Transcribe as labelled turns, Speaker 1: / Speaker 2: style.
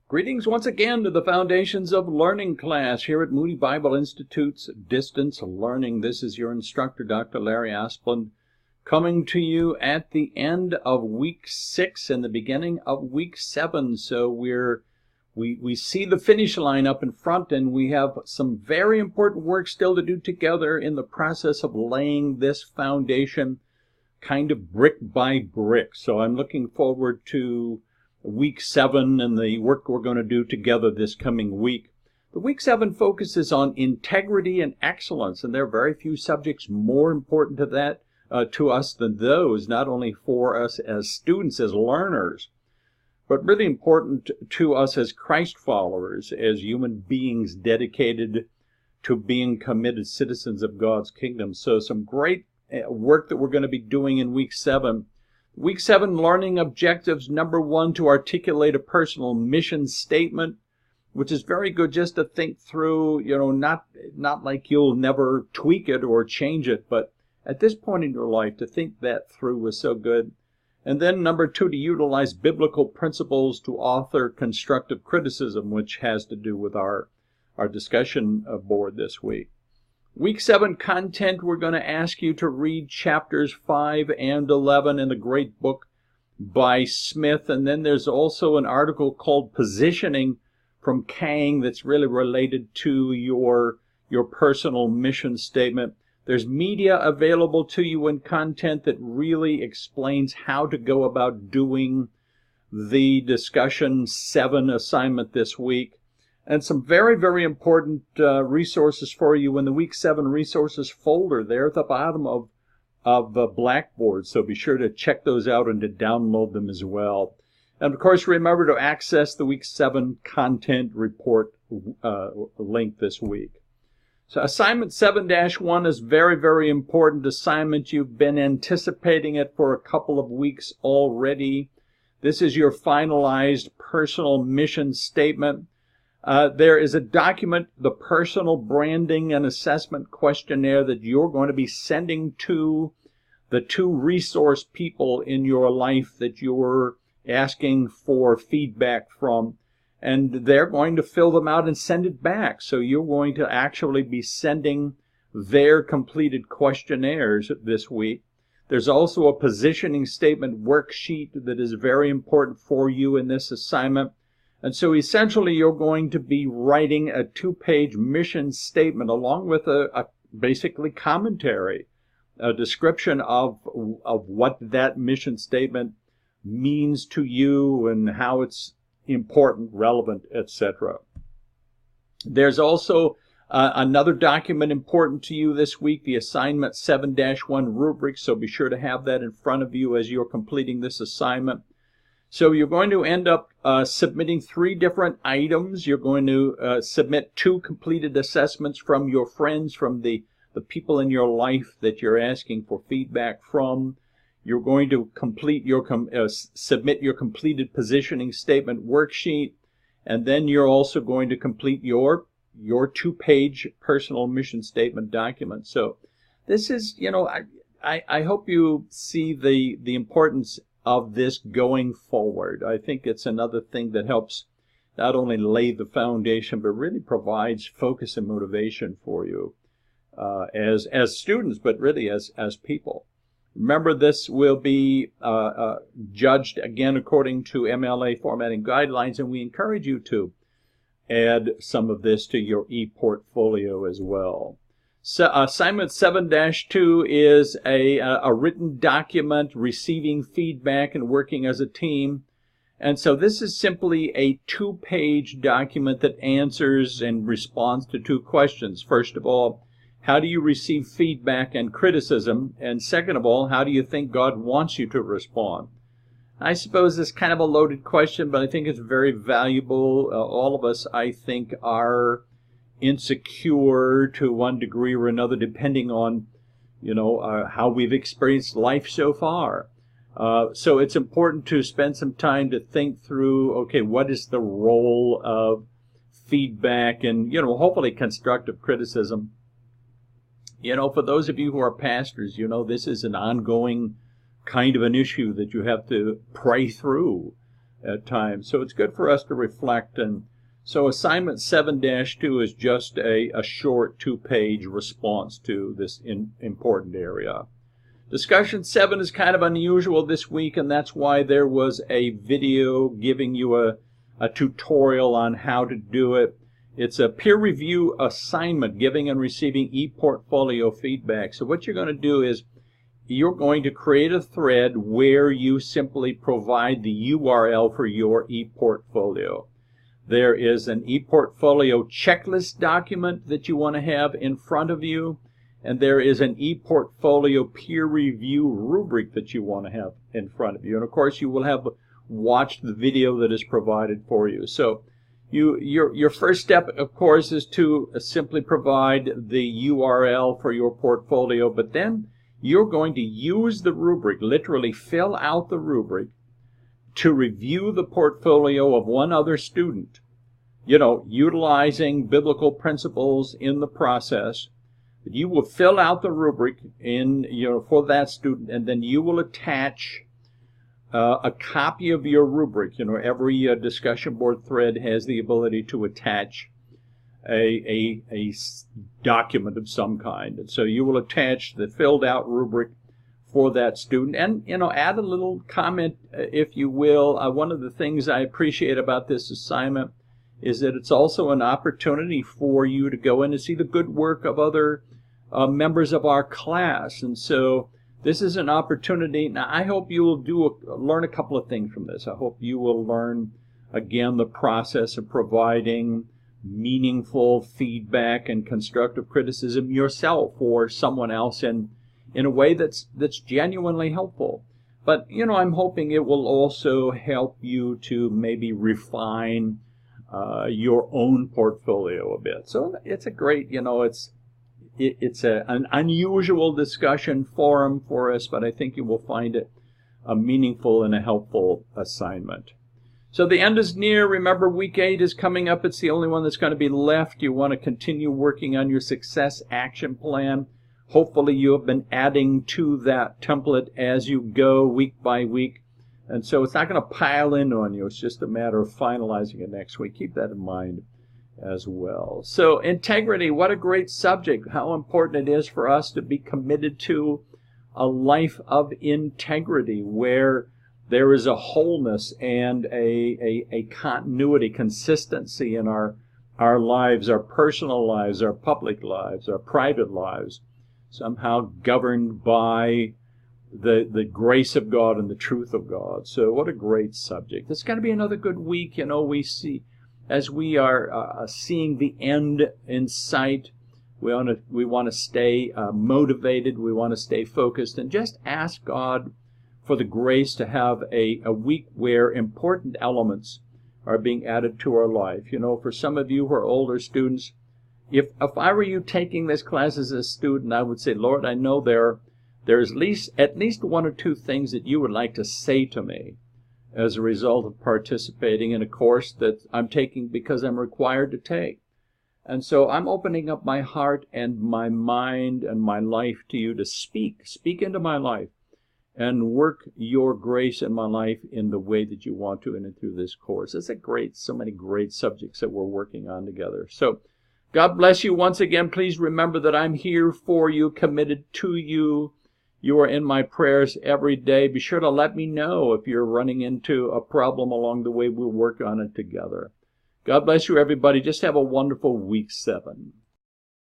Speaker 1: Greetings once again to the Foundations of Learning class here at Moody Bible Institute's Distance Learning. This is your instructor, Dr. Larry Asplund, coming to you at the end of week 6 and the beginning of week 7. So we see the finish line up in front, and we have some very important work still to do together in the process of laying this foundation kind of brick by brick. So I'm looking forward to week 7 and the work we're going to do together this coming week. The week 7 focuses on integrity and excellence, and there are very few subjects more important to that to us than those, not only for us as students, as learners, but really important to us as Christ followers, as human beings dedicated to being committed citizens of God's kingdom. So some great work that we're going to be doing in week 7. Week 7 learning objectives. Number 1, to articulate a personal mission statement, which is very good just to think through, not like you'll never tweak it or change it, but at this point in your life to think that through was so good. And then number 2, to utilize biblical principles to author constructive criticism, which has to do with our discussion board this week. Week 7 content, we're going to ask you to read chapters 5 and 11 in the great book by Smith. And then there's also an article called Positioning from Kang that's really related to your personal mission statement. There's media available to you and content that really explains how to go about doing the discussion 7 assignment this week. And some very, very important resources for you in the Week 7 resources folder there at the bottom of the Blackboard. So be sure to check those out and to download them as well. And, of course, remember to access the Week 7 content report link this week. So assignment 7-1 is very, very important assignment. You've been anticipating it for a couple of weeks already. This is your finalized personal mission statement. There is a document, the Personal Branding and Assessment Questionnaire, that you're going to be sending to the 2 resource people in your life that you're asking for feedback from. And they're going to fill them out and send it back. So you're going to actually be sending their completed questionnaires this week. There's also a positioning statement worksheet that is very important for you in this assignment. And so essentially you're going to be writing a 2-page mission statement along with a basically commentary, a description of what that mission statement means to you and how it's important, relevant, etc. There's also another document important to you this week, the assignment 7-1 rubric, so be sure to have that in front of you as you're completing this assignment. So you're going to end up submitting 3 different items. You're going to submit 2 completed assessments from your friends, from the people in your life that you're asking for feedback from. You're going to complete your submit your completed positioning statement worksheet, and then you're also going to complete your 2-page personal mission statement document. So this is, I hope you see the importance of this going forward. I think it's another thing that helps not only lay the foundation, but really provides focus and motivation for you as students, but really as people. Remember, this will be judged again according to MLA formatting guidelines, and we encourage you to add some of this to your e-portfolio as well. So, assignment 7-2 is a written document receiving feedback and working as a team. And so this is simply a 2-page document that answers and responds to 2 questions. First of all, how do you receive feedback and criticism? And second of all, how do you think God wants you to respond? I suppose it's kind of a loaded question, but I think it's very valuable. All of us, I think, are insecure to one degree or another, depending on, how we've experienced life so far. So it's important to spend some time to think through, okay, what is the role of feedback and, hopefully constructive criticism. For those of you who are pastors, this is an ongoing kind of an issue that you have to pray through. at times. So it's good for us to reflect. And so assignment 7-2 is just a short 2-page response to this important area. Discussion 7 is kind of unusual this week, and that's why there was a video giving you a tutorial on how to do it. It's a peer review assignment, giving and receiving e-portfolio feedback. So what you're going to do is you're going to create a thread where you simply provide the URL for your e-portfolio. There is an e-portfolio checklist document that you want to have in front of you, and there is an e-portfolio peer review rubric that you want to have in front of you. And of course, you will have watched the video that is provided for you. So your first step, of course, is to simply provide the URL for your portfolio, but then you're going to use the rubric, literally fill out the rubric, to review the portfolio of one other student, utilizing biblical principles in the process. You will fill out the rubric for that student, and then you will attach a copy of your rubric. Every discussion board thread has the ability to attach a document of some kind. And so you will attach the filled out rubric for that student, and add a little comment, if you will. One of the things I appreciate about this assignment is that it's also an opportunity for you to go in and see the good work of other members of our class. And so this is an opportunity. Now, I hope you will learn a couple of things from this. I hope you will learn, again, the process of providing meaningful feedback and constructive criticism yourself or someone else in a way that's genuinely helpful. But, I'm hoping it will also help you to maybe refine your own portfolio a bit. So it's a great, it's an unusual discussion forum for us, but I think you will find it a meaningful and a helpful assignment. So the end is near. Remember, week 8 is coming up. It's the only one that's going to be left. You want to continue working on your success action plan. Hopefully you have been adding to that template as you go week by week. And so it's not going to pile in on you. It's just a matter of finalizing it next week. Keep that in mind as well. So integrity, what a great subject. How important it is for us to be committed to a life of integrity where there is a wholeness and a continuity, consistency in our lives, our personal lives, our public lives, our private lives, somehow governed by the grace of God and the truth of God. So what a great subject. It's going to be another good week. We see, as we are seeing the end in sight, we want to stay motivated. We want to stay focused and just ask God for the grace to have a week where important elements are being added to our life. For some of you who are older students, if I were you taking this class as a student, I would say, Lord, I know there's at least one or two things that you would like to say to me as a result of participating in a course that I'm taking because I'm required to take. And so I'm opening up my heart and my mind and my life to you to speak into my life and work your grace in my life in the way that you want to in and through this course. It's so many great subjects that we're working on together. So God bless you once again. Please remember that I'm here for you, committed to you. You are in my prayers every day. Be sure to let me know if you're running into a problem along the way. We'll work on it together. God bless you, everybody. Just have a wonderful week 7.